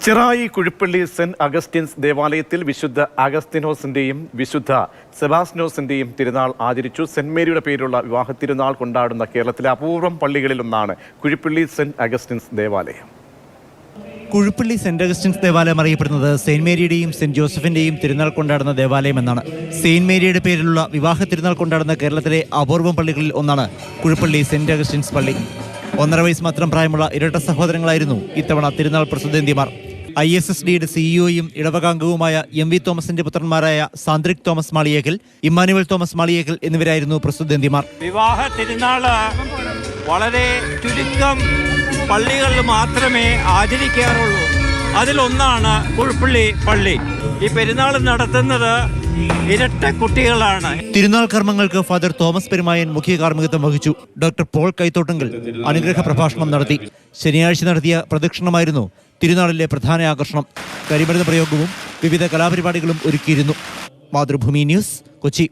Chirayi Kuzhippally saint Augustine's ദേവാലയത്തിൽ വിശുദ്ധ അഗസ്തിനോസിന്റെയും വിശുദ്ധ സെബാസ്റ്റിനോസിന്റെയും തിരുനാൾ ആചരിച്ചു. സെന്റ് മേരിയുടെ പേരിലുള്ള വിവാഹ തിരുനാൾ കൊണ്ടാടുന്ന കേരളത്തിലെ അപൂർവം പള്ളികളിലൊന്നാണ് കുഴിപ്പള്ളി സെന്റ് അഗസ്റ്റിൻസ് ദേവാലയം. കുഴിപ്പള്ളി സെന്റ് അഗസ്റ്റിൻസ് ദേവാലയം അറിയപ്പെടുന്നത് സെയിന്റ് മേരിയുടെയും സെന്റ് ജോസഫിന്റെയും തിരുനാൾ കൊണ്ടാടുന്ന ദേവാലയം എന്നാണ്. സെയിന്റ് മേരിയുടെ പേരിലുള്ള വിവാഹ തിരുനാൾ കൊണ്ടാടുന്ന കേരളത്തിലെ അപൂർവം പള്ളികളിൽ ഒന്നാണ് കുഴിപ്പള്ളി സെന്റ് അഗസ്റ്റിൻസ് പള്ളി. 1.5 വയസ്സ് മാത്രം പ്രായമുള്ള ഇരട്ട സഹോദരങ്ങളായിരുന്നു ഇത്തവണ തിരുനാൾ പ്രസിദ്ധന്തിമാർ. ISSDയുടെ സിഇഒയും ഇടവകാംഗവുമായ MV തോമസിന്റെ പുത്രന്മാരായ Sandric Thomas Maliyekkal, Emmanuel Thomas Maliyekkal എന്നിവരായിരുന്നു പ്രസിദ്ധന്തിമാർ. വിവാഹ തിരുനാള് വളരെ ചുരുക്കം പള്ളികളിൽ മാത്രമേ ആചരിക്കാറുള്ളൂ. അതിലൊന്നാണ് കുഴിപ്പള്ളി പള്ളി. ഈ പെരുന്നാൾ നടത്തുന്നത് ഇരട്ട കുട്ടികളാണ്. തിരുനാൾ കർമ്മങ്ങൾക്ക് ഫാദർ തോമസ് പെരുമായൻ മുഖ്യ കാർമ്മികത്വം വഹിച്ചു. ഡോക്ടർ പോൾ കൈത്തോട്ടങ്കൽ അനുഗ്രഹ പ്രഭാഷണം നടത്തി. ശനിയാഴ്ച നടത്തിയ പ്രദക്ഷിണമായിരുന്നു തിരുനാളിലെ പ്രധാന ആകർഷണം. കരിമരുന്ന് പ്രയോഗവും വിവിധ കലാപരിപാടികളും ഒരുക്കിയിരുന്നു. മാതൃഭൂമി ന്യൂസ്, കൊച്ചി.